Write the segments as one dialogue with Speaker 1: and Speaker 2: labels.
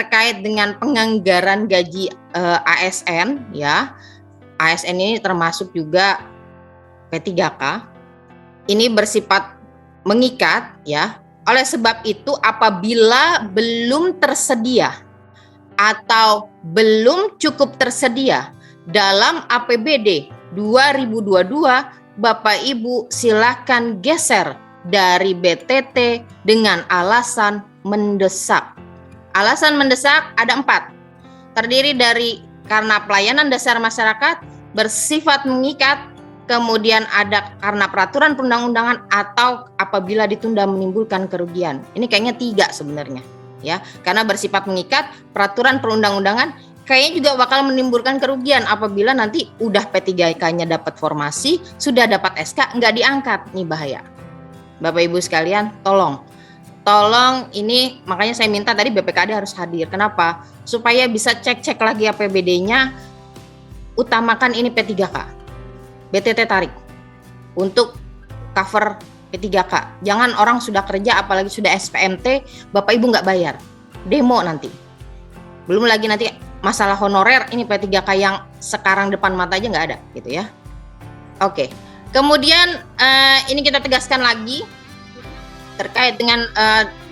Speaker 1: terkait dengan penganggaran gaji ASN ya. ASN ini termasuk juga P3K. Ini bersifat mengikat ya. Oleh sebab itu apabila belum tersedia atau belum cukup tersedia dalam APBD 2022, Bapak Ibu silakan geser dari BTT dengan alasan mendesak. Alasan mendesak ada 4. Terdiri dari karena pelayanan dasar masyarakat bersifat mengikat, kemudian ada karena peraturan perundang-undangan, atau apabila ditunda menimbulkan kerugian. Ini kayaknya 3 sebenarnya ya, karena bersifat mengikat, peraturan perundang-undangan, kayaknya juga bakal menimbulkan kerugian apabila nanti udah P3K-nya dapat formasi, sudah dapat SK, nggak diangkat, nih bahaya. Bapak Ibu sekalian, tolong ini, makanya saya minta tadi BPKAD harus hadir. Kenapa? Supaya bisa cek lagi APBD-nya, utamakan ini P3K. BTT tarik untuk cover P3K. Jangan orang sudah kerja, apalagi sudah SPMT, Bapak Ibu nggak bayar. Demo nanti. Belum lagi nanti masalah honorer, ini P3K yang sekarang depan mata aja nggak ada gitu ya. Oke. Kemudian ini kita tegaskan lagi terkait dengan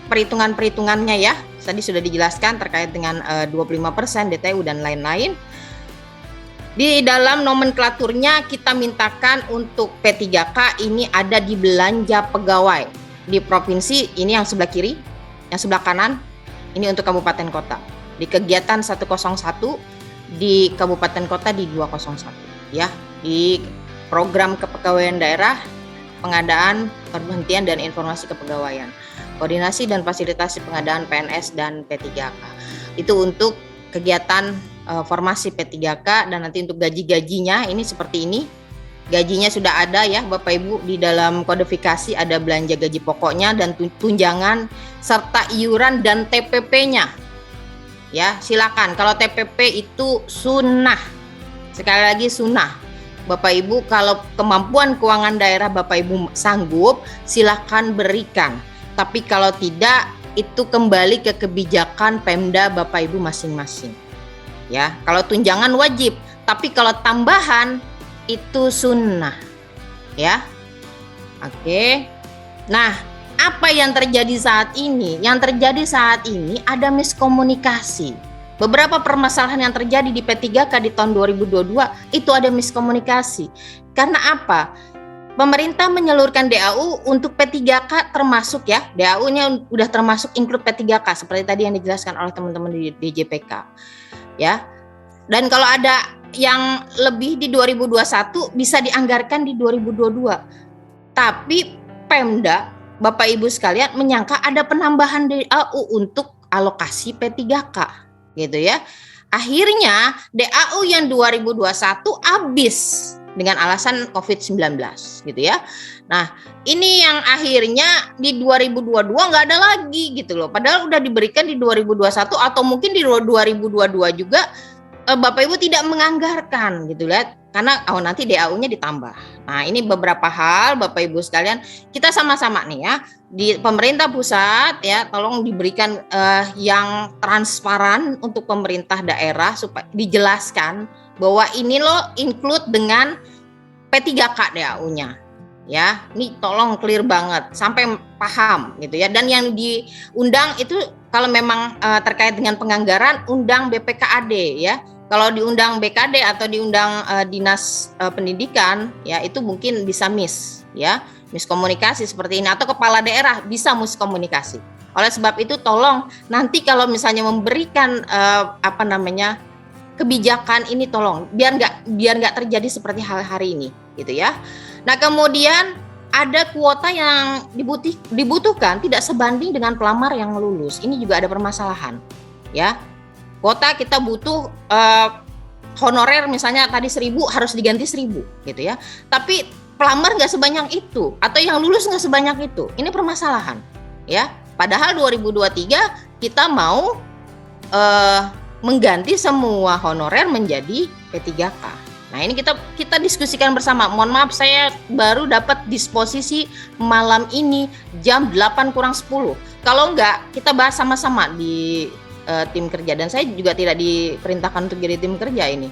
Speaker 1: perhitungan-perhitungannya ya. Tadi sudah dijelaskan terkait dengan 25%, DTU dan lain-lain. Di dalam nomenklaturnya kita mintakan untuk P3K ini ada di belanja pegawai. Di provinsi ini yang sebelah kiri, yang sebelah kanan ini untuk kabupaten kota. Di kegiatan 101, di kabupaten kota di 201 ya. Di program kepegawaian daerah, pengadaan, perhentian dan informasi kepegawaian, koordinasi dan fasilitasi pengadaan PNS dan P3K. Itu untuk kegiatan formasi P3K. Dan nanti untuk gaji-gajinya ini seperti ini. Gajinya sudah ada ya Bapak Ibu, di dalam kodifikasi ada belanja gaji pokoknya dan tunjangan serta iuran dan TPP-nya. Ya, silakan. Kalau TPP itu sunnah. Sekali lagi sunnah. Bapak Ibu, kalau kemampuan keuangan daerah Bapak Ibu sanggup, silakan berikan. Tapi kalau tidak, itu kembali ke kebijakan Pemda Bapak Ibu masing-masing. Ya, kalau tunjangan wajib, tapi kalau tambahan itu sunnah. Ya. Oke. Nah, apa yang terjadi saat ini? Yang terjadi saat ini ada miskomunikasi. Beberapa permasalahan yang terjadi di P3K di tahun 2022 itu ada miskomunikasi. Karena apa? Pemerintah menyalurkan DAU untuk P3K termasuk ya, DAU-nya udah termasuk include P3K seperti tadi yang dijelaskan oleh teman-teman di DJPK. Ya. Dan kalau ada yang lebih di 2021 bisa dianggarkan di 2022. Tapi Pemda, Bapak Ibu sekalian, menyangka ada penambahan DAU untuk alokasi P3K. Gitu ya. Akhirnya DAU yang 2021 habis dengan alasan COVID-19 gitu ya. Nah, ini yang akhirnya di 2022 nggak ada lagi gitu loh. Padahal udah diberikan di 2021 atau mungkin di 2022 juga Bapak Ibu tidak menganggarkan gitu ya. Karena nanti DAU-nya ditambah. Nah, ini beberapa hal Bapak Ibu sekalian, kita sama-sama nih ya, di pemerintah pusat ya, tolong diberikan yang transparan untuk pemerintah daerah supaya dijelaskan bahwa ini loh include dengan P3K DAU-nya. Ya, ini tolong clear banget sampai paham gitu ya. Dan yang diundang itu kalau memang terkait dengan penganggaran, undang BPKAD ya. Kalau diundang BKD atau diundang dinas pendidikan ya, itu mungkin bisa miskomunikasi seperti ini, atau kepala daerah bisa miskomunikasi. Oleh sebab itu tolong nanti kalau misalnya memberikan kebijakan ini, tolong biar nggak terjadi seperti hal hari ini gitu ya. Nah, kemudian ada kuota yang dibutuhkan tidak sebanding dengan pelamar yang lulus. Ini juga ada permasalahan ya. Kuota kita butuh honorer misalnya tadi 1.000 harus diganti 1.000 gitu ya. Tapi pelamar nggak sebanyak itu, atau yang lulus nggak sebanyak itu. Ini permasalahan ya. Padahal 2023 kita mau mengganti semua honorer menjadi P3K. Nah, ini kita diskusikan bersama. Mohon maaf, saya baru dapat disposisi malam ini jam 8 kurang 10. Kalau enggak, kita bahas sama-sama di tim kerja, dan saya juga tidak diperintahkan untuk jadi tim kerja ini.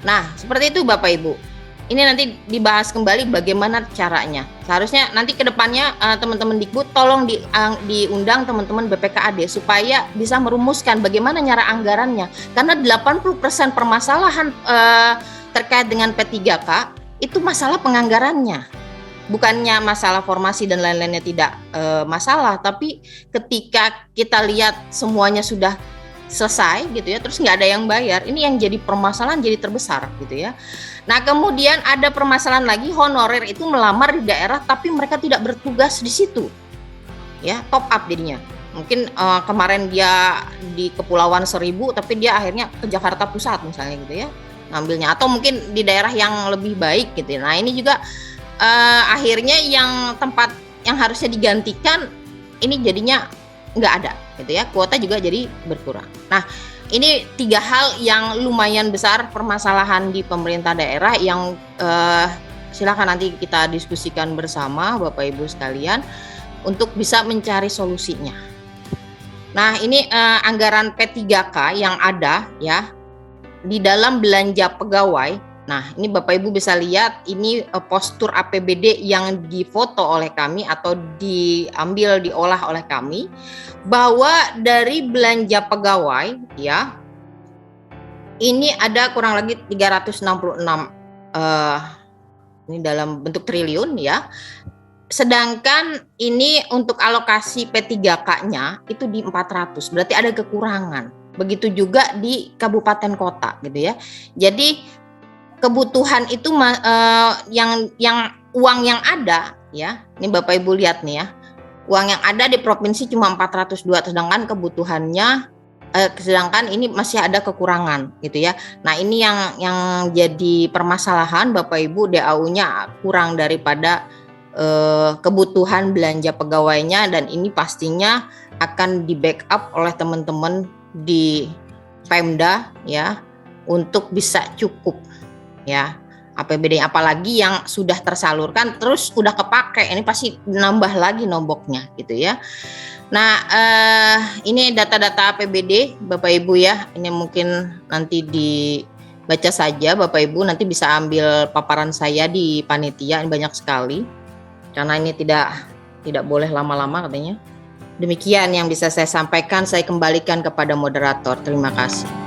Speaker 1: Nah, seperti itu Bapak Ibu. Ini nanti dibahas kembali bagaimana caranya. Seharusnya nanti ke depannya teman-teman Dikbud tolong diundang teman-teman BPKAD supaya bisa merumuskan bagaimana cara anggarannya. Karena 80% permasalahan terkait dengan P3K itu masalah penganggarannya. Bukannya masalah formasi dan lain-lainnya tidak masalah, tapi ketika kita lihat semuanya sudah selesai gitu ya, terus nggak ada yang bayar, ini yang jadi permasalahan, jadi terbesar gitu ya. Nah, kemudian ada permasalahan lagi, honorer itu melamar di daerah tapi mereka tidak bertugas di situ, ya, top up jadinya. Mungkin kemarin dia di Kepulauan Seribu tapi dia akhirnya ke Jakarta Pusat misalnya gitu ya ngambilnya, atau mungkin di daerah yang lebih baik gitu ya. Nah, ini juga akhirnya yang tempat yang harusnya digantikan ini jadinya nggak ada gitu ya, kuota juga jadi berkurang. Nah, ini 3 hal yang lumayan besar permasalahan di pemerintah daerah yang silakan nanti kita diskusikan bersama Bapak Ibu sekalian untuk bisa mencari solusinya. Nah, ini anggaran P3K yang ada ya di dalam belanja pegawai. Nah, ini Bapak Ibu bisa lihat ini postur APBD yang difoto oleh kami atau diolah oleh kami, bahwa dari belanja pegawai ya ini ada kurang lagi 366 ini dalam bentuk triliun ya. Sedangkan ini untuk alokasi P3K-nya itu di 400, berarti ada kekurangan. Begitu juga di kabupaten kota gitu ya. Jadi kebutuhan itu yang uang yang ada ya, ini Bapak Ibu lihat nih ya, uang yang ada di provinsi cuma 402, sedangkan kebutuhannya sedangkan ini masih ada kekurangan gitu ya. Nah, ini yang jadi permasalahan Bapak Ibu, DAU-nya kurang daripada kebutuhan belanja pegawainya, dan ini pastinya akan di backup oleh teman-teman di Pemda ya untuk bisa cukup ya APBD, apalagi yang sudah tersalurkan terus udah kepake, ini pasti nambah lagi nomboknya gitu ya. Nah, ini data-data APBD Bapak Ibu ya, ini mungkin nanti dibaca saja Bapak Ibu, nanti bisa ambil paparan saya di panitia, ini banyak sekali karena ini tidak boleh lama-lama katanya. Demikian yang bisa saya sampaikan, saya kembalikan kepada moderator. Terima kasih.